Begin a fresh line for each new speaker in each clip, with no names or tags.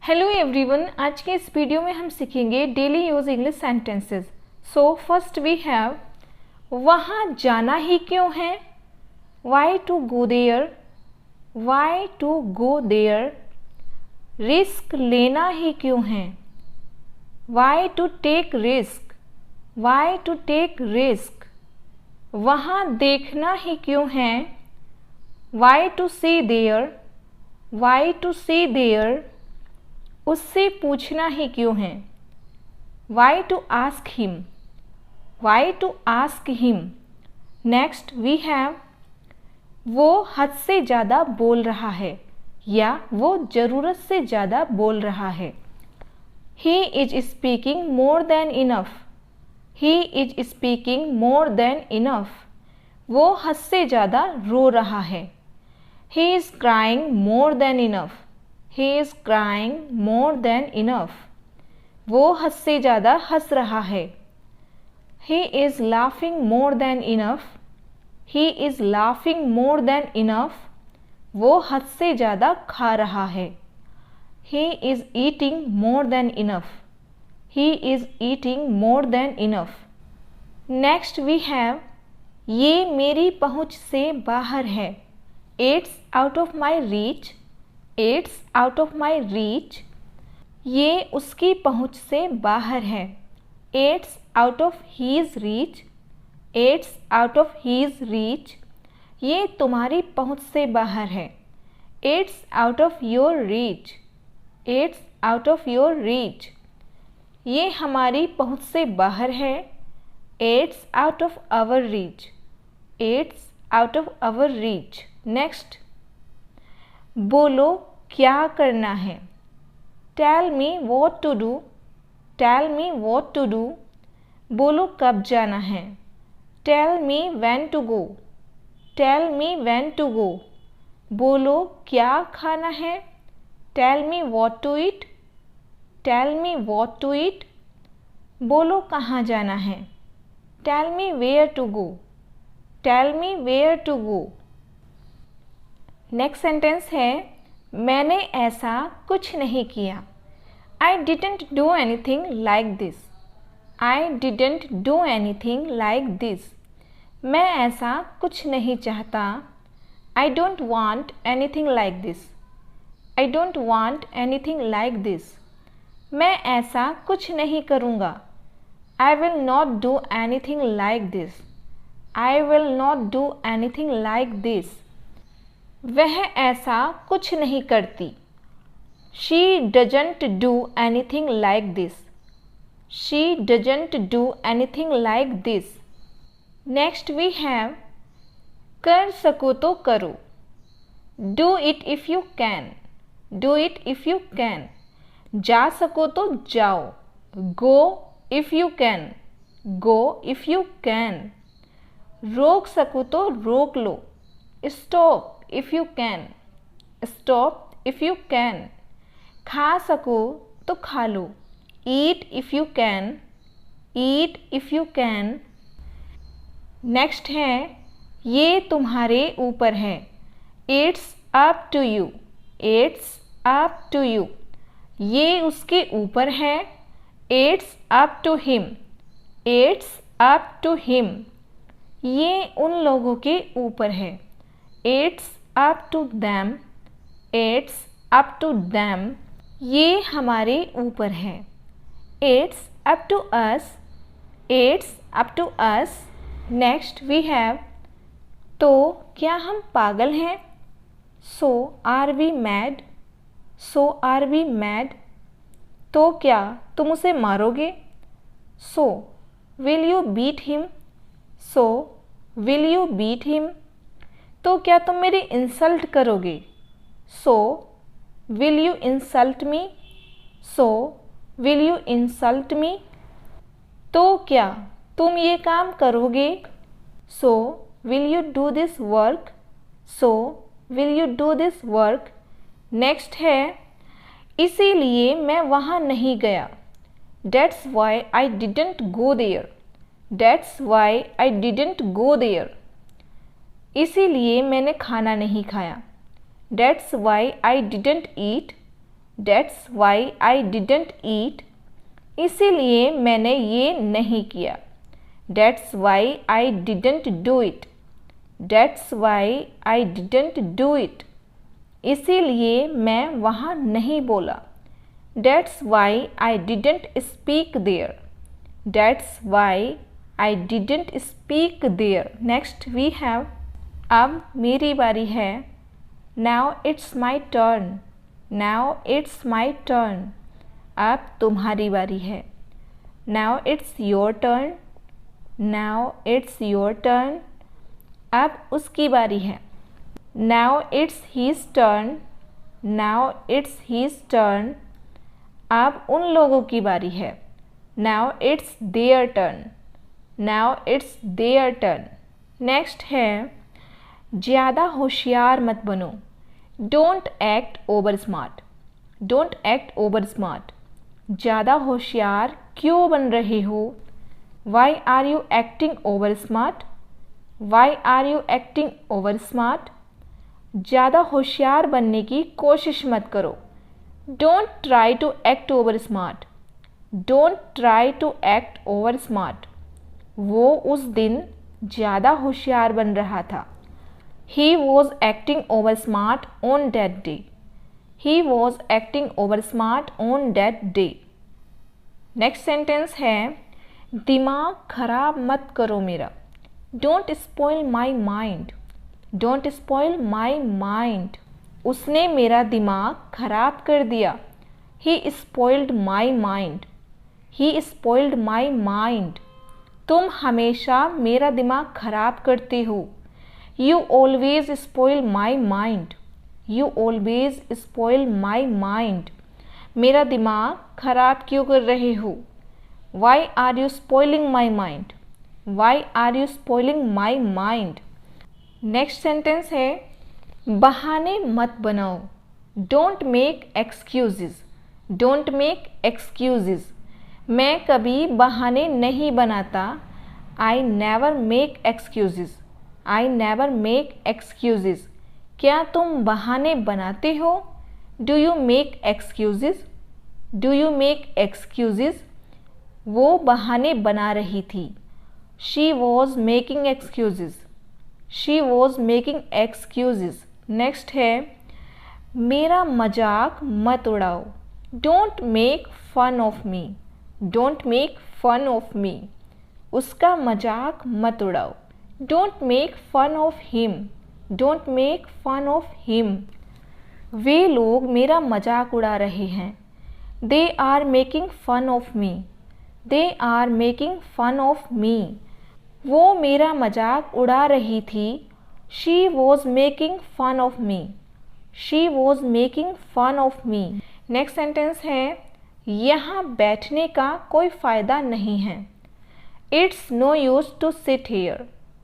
Hello everyone, आज के इस वीडियो में हम सीखेंगे daily use English sentences. So first we have वहाँ जाना ही क्यों है, why to go there, why to go there. Risk लेना ही क्यों है, why to take risk, why to take risk. वहाँ देखना ही क्यों है, why to see there, why to see there. उससे पूछना ही क्यों है, why to ask him, why to ask him. Next we have वो हद से ज़्यादा बोल रहा है या वो ज़रूरत से ज़्यादा बोल रहा है। He is speaking more than enough, he is speaking more than enough. वो हद से ज़्यादा रो रहा है। He is crying more than enough, he is crying more than enough। वो हद से ज़्यादा हंस रहा है। he is laughing more than enough, he is laughing more than enough। वो हद से ज़्यादा खा रहा है। he is eating more than enough, he is eating more than enough। next we have ये मेरी पहुँच से बाहर है, it's out of my reach, It's out of my reach। ये उसकी पहुँच से बाहर है, It's out of his reach, It's out of his reach। ये तुम्हारी पहुँच से बाहर है, It's out of your reach, It's out of your reach। ये हमारी पहुँच से बाहर है, It's out of our reach, It's out of our reach। Next बोलो क्या करना है, tell me what to do, tell me what to do. बोलो कब जाना है, tell me when to go, tell me when to go. बोलो क्या खाना है, tell me what to eat, tell me what to eat. बोलो कहाँ जाना है, tell me where to go, tell me where to go. Next sentence है मैंने ऐसा कुछ नहीं किया, I didn't do anything like this, I didn't do anything like this. मैं ऐसा कुछ नहीं चाहता, I don't want anything like this, I don't want anything like this. मैं ऐसा कुछ नहीं करूँगा, I will not do anything like this, I will not do anything like this. वह ऐसा कुछ नहीं करती, she doesn't do anything like this, she doesn't do anything like this. Next we have कर सको तो करो, do it if you can, do it if you can. जा सको तो जाओ, go if you can, go if you can. रोक सको तो रोक लो, stop if you can, stop if you can. खा सको तो खा लो, eat if you can, eat if you can. Next है ये तुम्हारे ऊपर है, it's up to you, it's up to you. ये उसके ऊपर है, it's up to him, it's up to him. ये उन लोगों के ऊपर है, it's up to them, it's up to them। ये हमारे ऊपर है, it's up to us, it's up to us। next we have तो क्या हम पागल हैं, so are we mad, so are we mad। तो क्या तुम उसे मारोगे, so will you beat him, so will you beat him। तो क्या तुम मेरी इंसल्ट करोगे, so will you insult me, so will you insult me. तो क्या तुम ये काम करोगे, so will you do this work, so will you do this work. Next है इसीलिए मैं वहाँ नहीं गया, that's why I didn't go there, that's why I didn't go there. इसीलिए मैंने खाना नहीं खाया, that's why I didn't eat, That's why I didn't eat. इसीलिए मैंने ये नहीं किया. That's why I didn't do it. That's why I didn't do it. इसीलिए मैं वहाँ नहीं बोला. That's why I didn't speak there. That's why I didn't speak there. Next we have अब मेरी बारी है. Now it's my turn. Now it's my turn. अब तुम्हारी बारी है. Now it's your turn. Now it's your turn. अब उसकी बारी है. Now it's his turn. Now it's his turn. अब उन लोगों की बारी है. Now it's their turn. Now it's their turn. Next है ज़्यादा होशियार मत बनो. Don't act over smart. Don't act over smart. ज़्यादा होशियार क्यों बन रहे हो? Why are you acting over smart? Why are you acting over smart? ज़्यादा होशियार बनने की कोशिश मत करो. Don't try to act over smart. Don't try to act over smart. वो उस दिन ज़्यादा होशियार बन रहा था. He was acting over smart on that day. He was acting over smart on that day. Next sentence है दिमाग खराब मत करो मेरा. Don't spoil my mind. Don't spoil my mind. उसने मेरा दिमाग खराब कर दिया. He spoiled my mind. He spoiled my mind. तुम हमेशा मेरा दिमाग खराब करते हो. You always spoil my mind. You always spoil my mind. मेरा दिमाग खराब क्यों कर रहे हो? Why are you spoiling my mind? Why are you spoiling my mind? Next sentence है बहाने मत बनाओ. Don't make excuses. Don't make excuses. मैं कभी बहाने नहीं बनाता. I never make excuses. I never make excuses. क्या तुम बहाने बनाते हो? Do you make excuses? Do you make excuses? वो बहाने बना रही थी. She was making excuses. She was making excuses. Next है मेरा मजाक मत उड़ाओ. Don't make fun of me. Don't make fun of me. उसका मजाक मत उड़ाओ. Don't make fun of him. Don't make fun of him. वे लोग मेरा मजाक उड़ा रहे हैं. They are making fun of me. They are making fun of me. वो मेरा मजाक उड़ा रही थी. She was making fun of me. She was making fun of me. Next sentence है यहाँ बैठने का कोई फ़ायदा नहीं है. It's no use to sit here.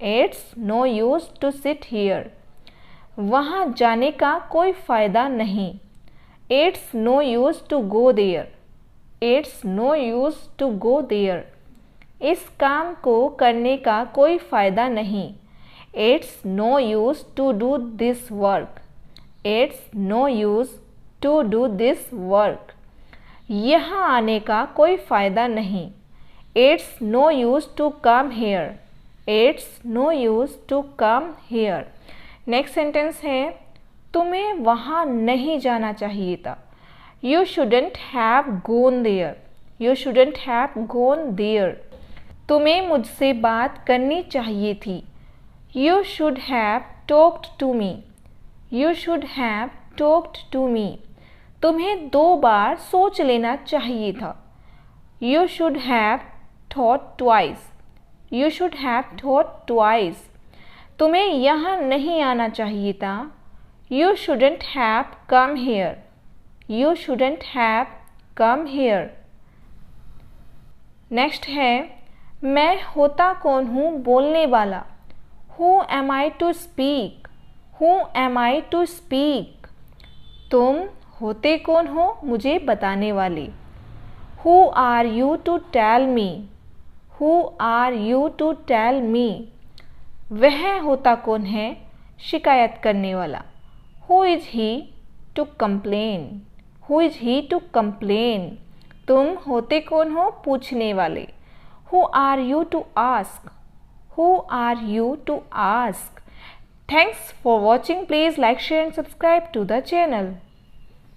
It's no use to sit here. वहाँ जाने का कोई फ़ायदा नहीं. It's no use to go there. It's no use to go there. इस काम को करने का कोई फ़ायदा नहीं. It's no use to do this work. It's no use to do this work. यहाँ आने का कोई फ़ायदा नहीं. It's no use to come here. It's no use to come here. Next sentence है तुम्हें वहाँ नहीं जाना चाहिए था. You shouldn't have gone there. You shouldn't have gone there. तुम्हें मुझसे बात करनी चाहिए थी. You should have talked to me. You should have talked to me. तुम्हें 2 बार सोच लेना चाहिए था. You should have thought twice. You should have thought twice. तुम्हें यहाँ नहीं आना चाहिए था. You shouldn't have come here. You shouldn't have come here. Next है मैं होता कौन हूँ बोलने वाला. Who am I to speak? Who am I to speak? तुम होते कौन हो मुझे बताने वाले. Who are you to tell me? Who are you to tell me? वह होता कौन है शिकायत करने वाला. Who is he to complain? Who is he to complain, तुम होते कौन हो पूछने वाले। Who are you to ask, who are you to ask. Thanks for watching. Please like, share and subscribe to the channel.